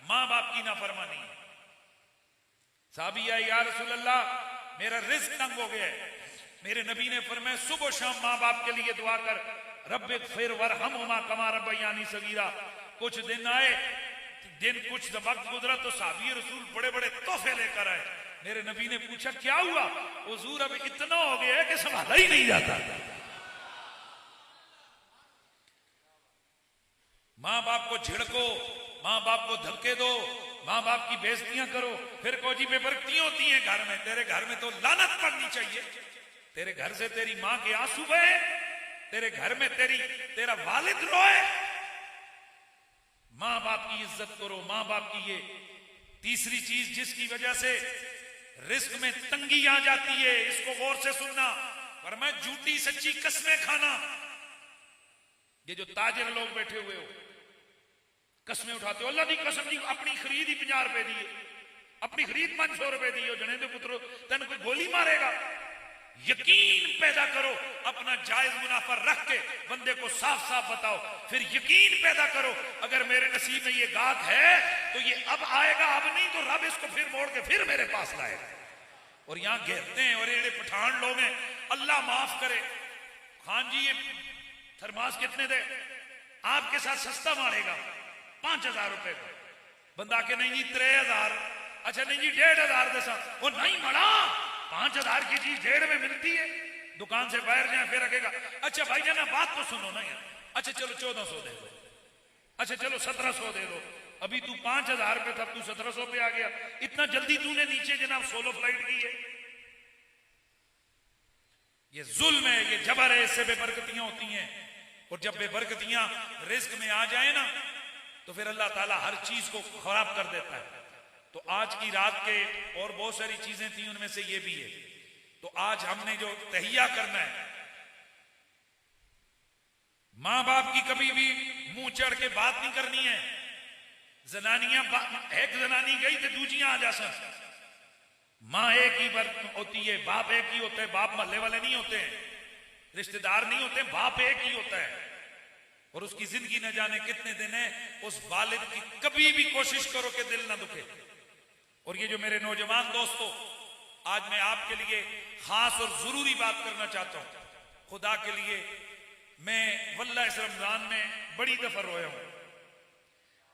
मां बाप की नाफरमानी। साहबी आई या रसूल अल्लाह मेरा रिज्क तंग हो गया है। मेरे नबी ने फरमाया सुबह शाम मां बाप के लिए दुआ कर, रब्बिक फिर वरहमुमा कमा रब्बयानी सगीरा। कुछ दिन आए, कुछ वक्त गुजरा तो साहबी रसूल बड़े बड़े तोहफे लेकर आए। मेरे नबी ने पूछा क्या हुआ? हुजूर अब इतना हो गया है कि संभाला ही नहीं जाता। मां बाप को झिड़को, मां बाप को धक्के दो, मां बाप की बेइज्जतियां करो, फिर को जी बेबरकतियां होती हैं घर में। तेरे घर में तो लानत पड़नी चाहिए। तेरे घर से तेरी मां के आंसू बहे, तेरे घर में तेरा वालिद रोए। मां बाप की इज्जत करो, मां बाप की। ये तीसरी चीज जिसकी वजह से रिस्क में तंगी आ जाती है, इसको गौर से सुनना। पर मैं झूठी सच्ची कसमें खाना। ये जो ताजिर लोग बैठे हुए हो कसमें उठाते हो, अल्लाह की कसम जी अपनी खरीद ही 50 रुपए दी है, अपनी खरीद 500 रुपए दी हो, जने दे पुत्रो तेन कोई गोली मारेगा। यकीन पैदा करो, अपना जायज मुनाफा रख के बंदे को साफ साफ बताओ, फिर यकीन पैदा करो अगर मेरे नसीब में ये गाहक है तो ये अब आएगा, अब नहीं तो रब इसको फिर मोड़ के फिर मेरे पास लाएगा। और यहां घेरते हैं और ये पठान लोग हैं, अल्लाह माफ करे। खान जी ये थर्मास कितने दे? आपके साथ सस्ता मारेगा 5000 रुपए का। बंदा के नहीं जी 3000, अच्छा नहीं जी 1500 दे साथ, वो नहीं बड़ा 5000 की चीज 1.5 में मिलती है। दुकान से बाहर जाए फिर रखेगा, अच्छा भाई जाना बात तो सुनो ना यार, अच्छा चलो 1400 दे दो, अच्छा चलो 1700 दे दो। अभी तू 5000 पे था, तू 1700 पे आ गया। इतना जल्दी तूने नीचे जनाब सोलो फ्लाइट की है। ये जुल्म है, ये जबर है, इससे बेबरकतियां होती हैं। और जब बेबरकतियां रिस्क में आ जाए ना तो फिर अल्लाह ताला हर चीज को खराब कर देता है। तो आज की रात के और बहुत सारी चीजें थी, उनमें से ये भी है। तो आज हमने जो तहिया करना है, मां बाप की कभी भी मुंह चढ़ के बात नहीं करनी है। जनानियां एक जनानी गई तो दूजियां आ जा सन, माँ एक ही होती है, बाप एक ही होता है, बाप महल्ले वाले नहीं होते हैं, रिश्तेदार नहीं होते, बाप एक ही होता है। और उसकी जिंदगी न जाने कितने दिन है, उस वालिद की कभी भी कोशिश करो कि दिल ना दुखे। और ये जो मेरे नौजवान दोस्तों, आज मैं आपके लिए खास और जरूरी बात करना चाहता हूं। खुदा के लिए मैं वल्लाह इस रमजान में बड़ी दफा रोया हूं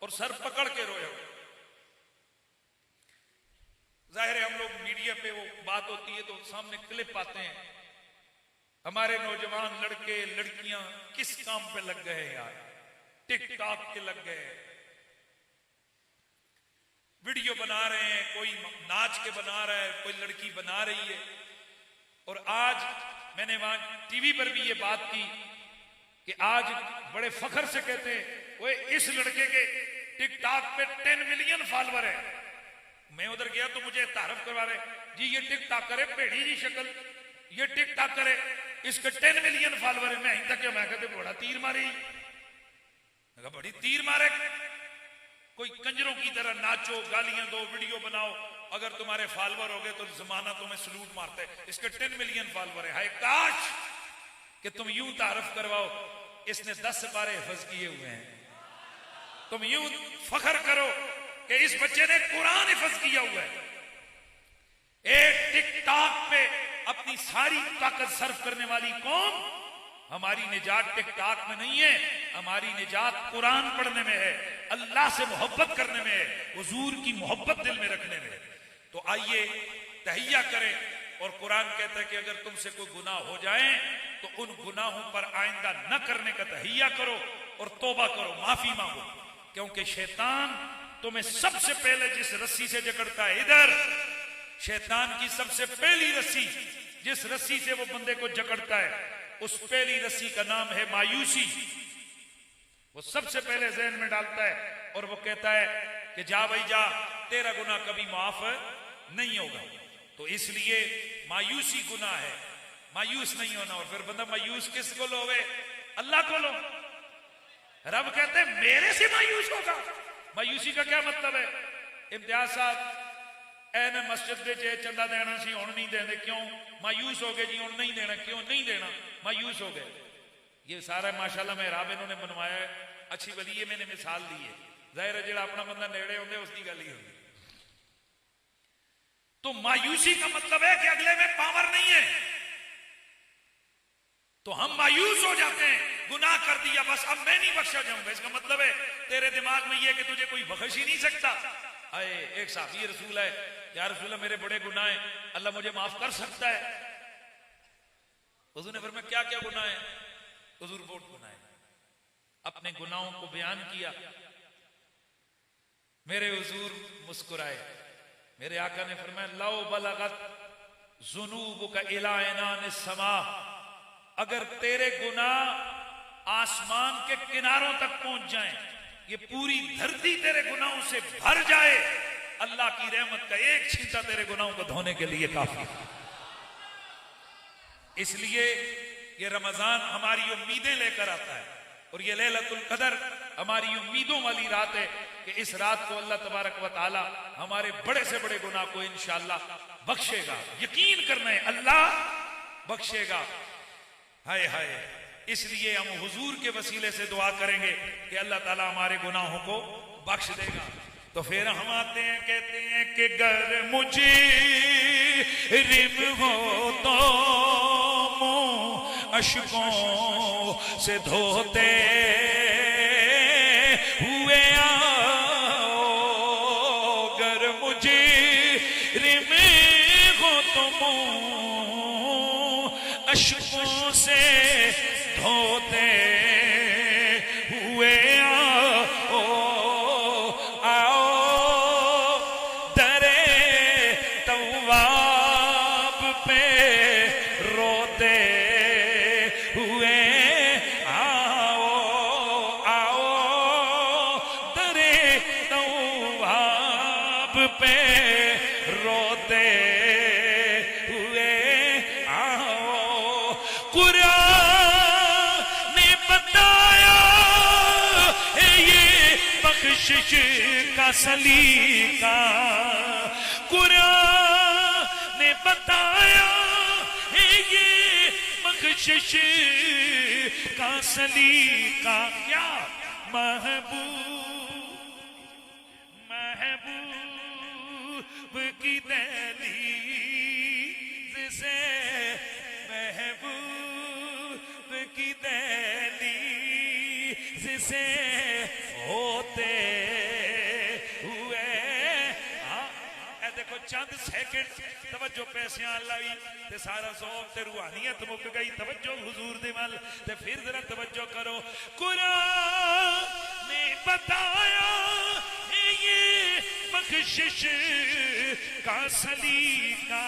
और सर पकड़ के रोया हूं। जाहिर है हम लोग मीडिया पे वो बात होती है तो सामने क्लिप आते हैं, हमारे नौजवान लड़के लड़कियां किस काम पे लग गए यार, टिकटॉक के लग गए, वीडियो बना रहे हैं, कोई नाच के बना रहा है, कोई लड़की बना रही है। और आज मैंने वहां टीवी पर भी ये बात की कि आज बड़े फख्र से कहते हैं वो इस लड़के के टिकटॉक पे 10 मिलियन फॉलोअर है। मैं उधर गया तो मुझे तारफ करवा रहे, जी ये टिकटॉक करे, भेड़ी जी शक्ल, ये टिकटॉक करे, इसके 10 मिलियन फॉलोअर है। मैं तक क्या, मैं कहते बड़ा तीर मारी, मैं बड़ी तीर मारे, कोई कंजरों की तरह नाचो, गालियां दो, वीडियो बनाओ, अगर तुम्हारे फॉलोअर हो गए तो जमाना तुम्हें सलूट मारता है। इसके 10 मिलियन फॉलोअर है। हाय काश कि तुम यूं तारफ करवाओ, इसने 10 सिपारे हिफ्ज किए हुए हैं, तुम यूं फख्र करो कि इस बच्चे ने कुरान हिफ्ज किया हुआ है। एक टिकटॉक पे अपनी सारी ताकत सर्व करने वाली कौम, हमारी निजात टिकटॉक में नहीं है, हमारी निजात कुरान पढ़ने में है, अल्लाह से मोहब्बत करने में है, हुजूर की मोहब्बत दिल में रखने में है। तो आइए तहिया करें। और कुरान कहता है कि अगर तुमसे कोई गुनाह हो जाए तो उन गुनाहों पर आइंदा न करने का तहिया करो और तौबा करो, माफी मांगो, क्योंकि शैतान तुम्हें सबसे पहले जिस रस्सी से जकड़ता है, इधर शैतान की सबसे पहली रस्सी, जिस रस्सी से वो बंदे को जकड़ता है, उस पहली रस्सी का नाम है मायूसी। वो सबसे पहले जहन में डालता है और वो कहता है कि जा भाई जा, तेरा गुनाह कभी माफ नहीं होगा। तो इसलिए मायूसी गुनाह है, मायूस नहीं होना। और फिर बंदा मायूस किसको लोवे? अल्लाह को लो। रब कहते हैं मेरे से मायूस होगा। मायूसी का क्या मतलब है? इम्तियाज साहब एने मस्जिद में चंदा देना सी, हुण नहीं देंगे, क्यों? मायूस हो गए जी, हुण नहीं देना, क्यों नहीं देना? मायूस हो गए। ये सारा माशाल्लाह मेहराब इन्होंने बनवाया है, अच्छी वली है, मैंने मिसाल दी है। जाहिर है जो अपना बंदा नेड़े होंगे उसकी गल ही होगी। तो मायूसी का मतलब है कि अगले में पावर नहीं है, तो हम मायूस हो जाते हैं, गुनाह कर दिया बस अब मैं नहीं बख्शा जाऊंगा। इसका मतलब है तेरे दिमाग में यह कि तुझे कोई बख्श ही नहीं सकता। आए एक साहबी रसूल है, या रसूल अल्लाह मेरे बड़े गुनाह हैं, अल्लाह मुझे माफ कर सकता है? हुजूर ने फरमाया क्या क्या गुनाह है? हुजूर बहुत गुनाह है। अपने गुनाहों को बयान किया। मेरे हुजूर मुस्कुराए। मेरे आका ने फरमाया लौ बलगत जुनूबुका इला इनान समा, अगर तेरे गुनाह आसमान के किनारों तक पहुंच जाएं, ये पूरी धरती तेरे गुनाहों से भर जाए, अल्लाह की रहमत का एक छींटा तेरे गुनाहों को धोने के लिए काफी। इसलिए ये रमजान हमारी उम्मीदें लेकर आता है, और ये लैलतुल कदर हमारी उम्मीदों वाली रात है कि इस रात को अल्लाह तबारक व तआला हमारे बड़े से बड़े गुनाह को इंशाअल्लाह बख्शेगा। यकीन करना है अल्लाह बख्शेगा। हाय हाय, इसलिए हम हुजूर के वसीले से दुआ करेंगे कि अल्लाह ताला हमारे गुनाहों को बख्श देगा। तो फिर हम आते हैं, कहते हैं कि गर मुझे रिम हो तो मुंह अशकों से धोते हुए आओ, गर मुझे रिम हो तो मुंह अशकों से धोते हुए आओ, आओ दरे तवाब पे रोते हुए आओ, आओ दरे तवाब पे रोते हुए आओ। कुरान ने बताया है ये बख्शिश का सलीका, कुरान ने बताया है ये बख्शिश का सलीका। क्या महबूब की दहलीज से, महबूब की दहलीज से होते हुए। देखो चंद सेकंड तवज्जो पैसे लाई ते सारा सौफ ते रूहानियत मुक गई। तवज्जो हुजूर दे वल ते फिर जरा तवज्जो करो। कुरान ने बताया है ये बख्शिश का सलीका।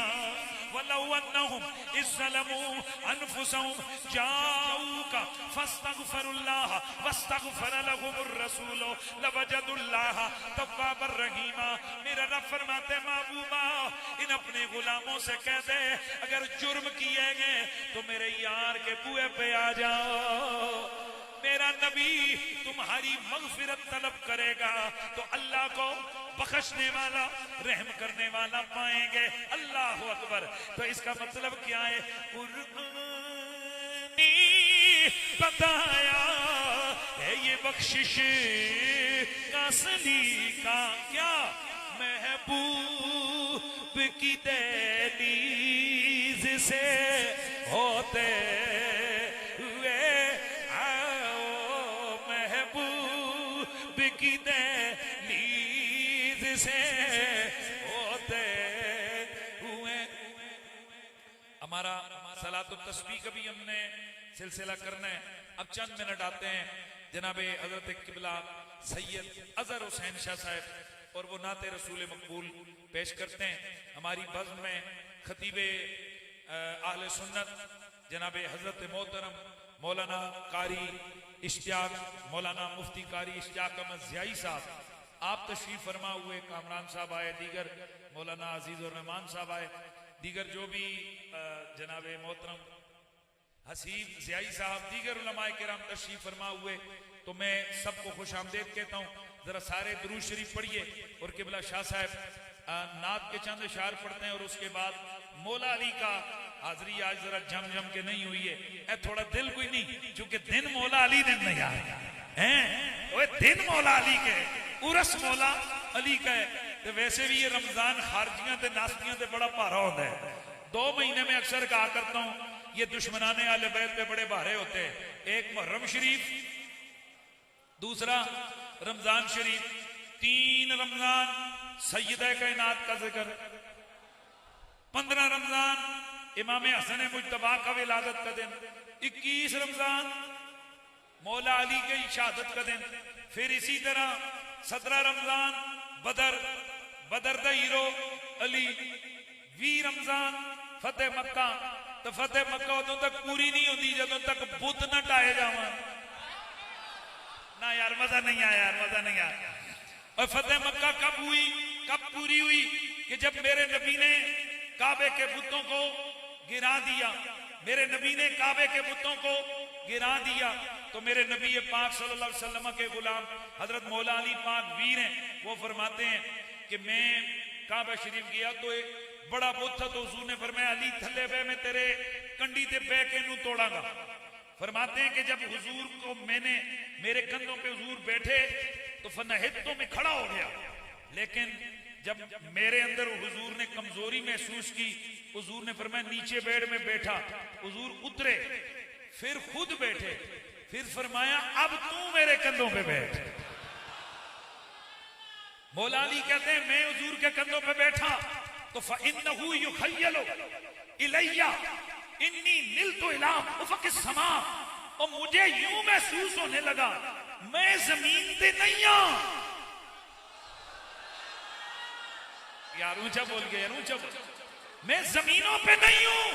वलौ अन्नहुम इज़्ज़लमू अनफुसहुम जाऊका फस्तगफिरुल्लाह वस्तगफर लहुमुर रसूल लवजदुल्लाह तव्वाबर रहीमा। मेरा रब फरमाते महबूबा इन अपने गुलामों से कह दे अगर जुर्म किए गए तो मेरे यार के बुए पे आ जाओ। मेरा नबी तुम्हारी मगफिरत तलब करेगा तो अल्लाह को बख्शने वाला रहम करने वाला पाएंगे। अल्लाह अकबर। तो इसका मतलब क्या है? कुरान ने बताया है ये बख्शिश का सलीका। क्या महबूब की दहलीज से होते हुए आओ, महबूब की दहलीज से होते हुए। हमारा सलातो तस्बीह का भी हमने सिलसिला करना है। अब चंद मिनट आते हैं जनाबे हजरत किबला सैयद अजहर हुसैन शाह साहब और वो नाते रसूल मकबूल पेश करते हैं। हमारी बज़्म में खतीबे अहले सुन्नत जनाबे हजरत मोहतरम मौलाना कारी इश्तियाक मौलाना मुफ्ती कारी इश्तियाक अहमद ज़ियाई साहब आप तशरीफ फरमा हुए। कामरान साहब आए, दीगर मौलाना अजीज और रहमान साहब आए, दीगर जो भी जनाबे मोहतरम हसीब ज़ियाई साहब, दीगर उलमाए किराम तशरीफ फरमा हुए। तो मैं सबको खुश आमदेद कहता हूँ। जरा सारे दुरूद शरीफ पढ़िए और किबला शाह साहब नात के चंद इशार पढ़ते हैं और उसके बाद मौला अली का हाजरी आज जरा जम जम के नहीं हुई है। थोड़ा दिल कोई नहीं, क्योंकि दिन मौला अली दिन नहीं आए हैं। दिन मौला अली के उरस मौला अली का है। तो वैसे भी ये रमजान खारजियां ते नास्तियां ते बड़ा भारा होता है। 2 महीने में अक्सर कहा करता हूं ये दुश्मनाने आले बैत पे बड़े भारे होते हैं। एक मुहर्रम शरीफ, दूसरा रमजान शरीफ, 3 रमजान सैयदा कायनात का जिक्र, 15 रमजान इमाम हसन मुज्तबा का विलादत का दिन, 21 रमजान मौला अली की शहादत का दिन। फिर इसी तरह 17 रमजान बदर दा हीरो अली, 20 रमजान फतेह मक्का। तो फतेह मक्का उदों तक पूरी नहीं होती जदों तक बुत न ढाए जावन। ना यार मजा नहीं आया, यार मजा नहीं आया। और फतेह मक्का कब हुई, कब पूरी हुई? कि जब मेरे नबी ने काबे के बुतों को गिरा दिया। मेरे नबी ने काबे के बुतों को गिरा दिया तो मेरे नबी पाक सल्लल्लाहु अलैहि वसल्लम के गुलाम हजरत मौला अली पाक वीर हैं, वो फरमाते हैं कि मैं काबा शरीफ गया तो एक बड़ा बुत था। तो हुजूर ने फरमाया अली थल्ले बे, मैं तेरे कंडी ते बह के नू तोड़ांगा। फरमाते हैं कि जब हुजूर को मैंने मेरे कंधों पे हुजूर बैठे तो फनहित तो मैं खड़ा हो गया, लेकिन जब मेरे अंदर हुजूर ने कमजोरी महसूस की, हुजूर ने फरमाया नीचे बेड में बैठा। हुजूर उतरे, फिर खुद बैठे, फिर फरमाया अब तू मेरे कंधों पे बैठ। मौला अली कहते हैं मैं हुजूर के कंधों पे बैठा तो फइन्नहु युखय्यलु इलैया इन्नी निल्तु इला उफक़िस समा। और मुझे यूं महसूस होने लगा मैं जमीन पे नहीं हूं। यार ऊंचा बोल गया, यार ऊंचा बोल। मैं जमीनों पे नहीं हूं,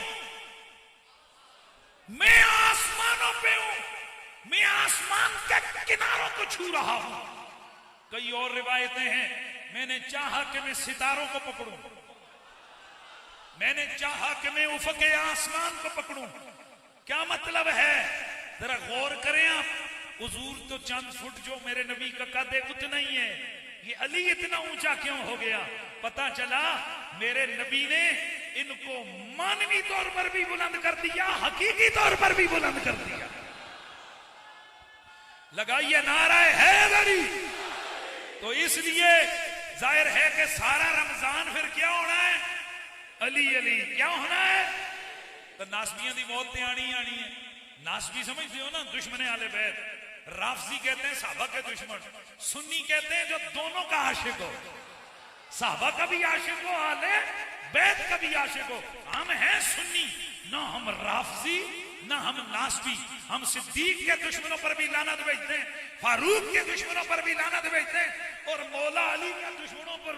मैं आसमानों पे हूं। मैं आसमान के किनारों को छू रहा हूं। कई और रिवायतें हैं मैंने चाहा कि मैं सितारों को पकड़ूं, मैंने चाहा कि मैं उफ़क़े आसमान को पकड़ूं। क्या मतलब है जरा गौर करें आप। हुजूर तो चंद फुट जो मेरे नबी का कद है उतना ही है, ये अली इतना ऊंचा क्यों हो गया? पता चला मेरे नबी ने इनको मानवी तौर पर भी बुलंद कर दिया, हकीकी तौर पर भी बुलंद कर दिया। लगाइए नारा हैदरी। तो इसलिए जाहिर है कि सारा रमजान फिर क्या होना है? अली अली क्या होना है? तो नासबियों की मौत ते आनी आनी है। नासबी समझते हो ना, दुश्मन आले बैत। राफजी कहते हैं साहबा के दुश्मन, सुन्नी कहते हैं जो दोनों का आशिक हो, साहबा का भी आशिक हो, आले बैत का भी आशिक हो। हम हैं सुन्नी, ना हम राफजी ना हम नासबी। हम सिद्दीक के दुश्मनों पर भी लानत भेजते हैं, फारूक के दुश्मनों पर भी लानत भेजते हैं, और मौला अली के दुश्मनों पर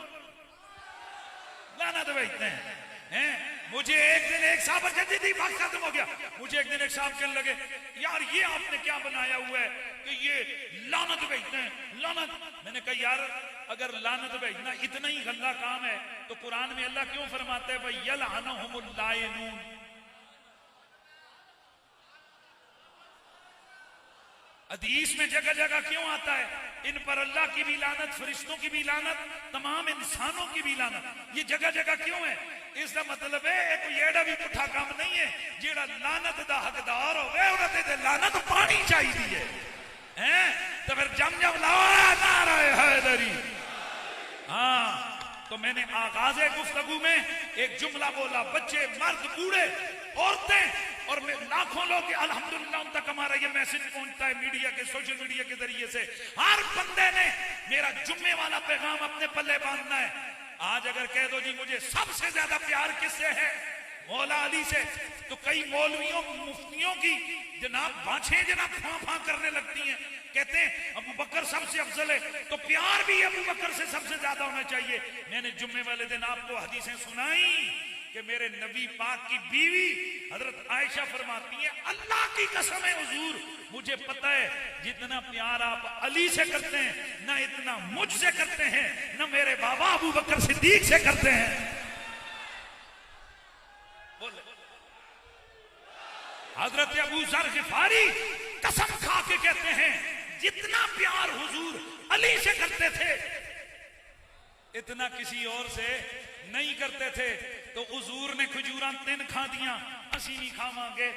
लानत भेजते हैं। मुझे एक दिन एक साहब जदीदी बात खत्म हो गया, मुझे एक दिन एक साहब कहने लगे यार ये आपने क्या बनाया हुआ है कि ये लानत भेजते हैं, लानत। मैंने कहा यार अगर लानत भेजना इतना ही गंदा काम है तो कुरान में अल्लाह क्यों फरमाता है भाई यलअनहुमुल लाइनून? हदीस में जगह जगह क्यों आता है इन पर अल्लाह की भी लानत, फरिश्तों की भी लानत, तमाम इंसानों की भी लानत? ये जगह जगह क्यों है? इसका मतलब है कोई एड़ा भी पुठा काम नहीं है। जेड़ा लानत दा हकदार होवे उन्हें ते लानत पानी चाहिए है। तो फिर जम जम नारा हैदरी। हाँ, तो मैंने आगाज़े गुफ्तगू में एक जुमला बोला, बच्चे, मर्द, बूढ़े, औरतें और लाखों लोग अल्हम्दुलिल्लाह उन तक हमारा ये मैसेज पहुंचता है मीडिया के, सोशल मीडिया के जरिए से। हर बंदे ने मेरा जुम्मे वाला पैगाम अपने पल्ले बांधना है। आज अगर कह दो जी मुझे सबसे ज्यादा प्यार किससे है? मौला अली से, तो कई मौलवियों मुफ्तियों की जनाब बाछें जनाब फां फां करने लगती हैं। कहते हैं अबू बकर सबसे अफजल है, तो प्यार भी अबू बकर से सबसे ज्यादा होना चाहिए। मैंने जुम्मे वाले दिन आपको हदीसें सुनाई कि मेरे नबी पाक की बीवी हजरत आयशा फरमाती है अल्लाह की कसम है हुजूर, मुझे पता है जितना प्यार आप अली से करते हैं ना इतना मुझसे करते हैं, ना मेरे बाबा अबू बकर सिद्दीक से करते हैं। बोले हजरत अबू जर गिफारी कसम खा के कहते हैं जितना प्यार हुजूर अली से करते थे इतना किसी और से नहीं करते थे। तो हुजूर ने खजूरा 3 खा दिया, असी नहीं खावांगे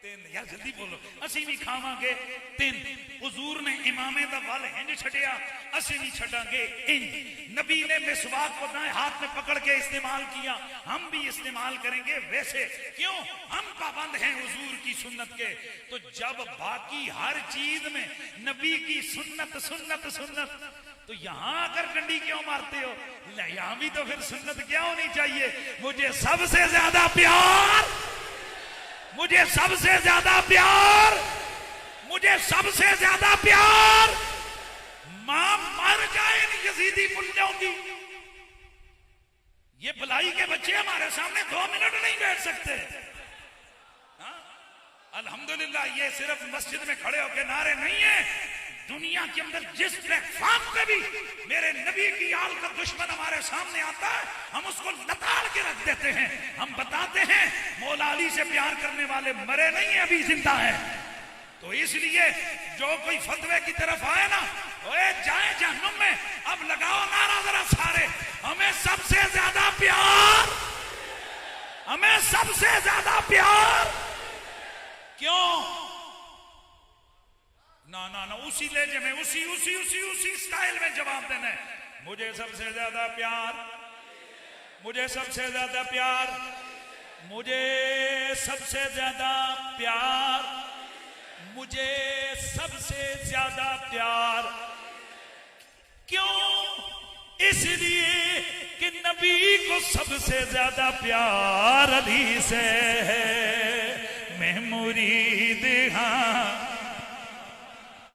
3, यार जल्दी बोलो, असी भी खावांगे 3। हुजूर ने इमामे दा वल इंज छड़िया, असी नहीं छड़ांगे इंज। नबी ने मिसवाक को दाएं हाथ में पकड़ के इस्तेमाल किया, हम भी इस्तेमाल करेंगे वैसे। क्यों? हम पाबंद हैं हुजूर की सुन्नत के। तो जब बाकी हर चीज में नबी की सुन्नत सुन्नत सुन्नत, तो यहां आकर डंडी क्यों मारते हो? यहां भी तो फिर सुन्नत क्या होनी चाहिए? मुझे सबसे ज्यादा प्यार, मुझे सबसे ज्यादा प्यार, मुझे सबसे ज्यादा प्यार मां मर जाए यजीदी मुल्लों की। ये भलाई के बच्चे हमारे सामने 2 मिनट नहीं बैठ सकते। अल्हम्दुलिल्लाह ये सिर्फ मस्जिद में खड़े होकर नारे नहीं है, दुनिया के अंदर जिस प्लेटफॉर्म पे भी मेरे नबी की आल का दुश्मन हमारे सामने आता है हम उसको लताड़ के रख देते हैं। हम बताते हैं मौला अली से प्यार करने वाले मरे नहीं, अभी जिंदा है। तो इसलिए जो कोई फतवे की तरफ आए ना, ओए जाए जहन्नुम में। अब लगाओ नारा जरा सारे, हमें सबसे ज्यादा प्यार, हमें सबसे ज्यादा प्यार। क्यों? ना ना ना, उसी लहजे में, उसी उसी उसी उसी स्टाइल में जवाब देना है। मुझे सबसे ज्यादा प्यार, मुझे सबसे ज्यादा प्यार, मुझे सबसे ज्यादा प्यार, मुझे सबसे ज्यादा प्यार। क्यों? इसलिए कि नबी को सबसे ज्यादा प्यार अली से है। मैं मुरीद हाँ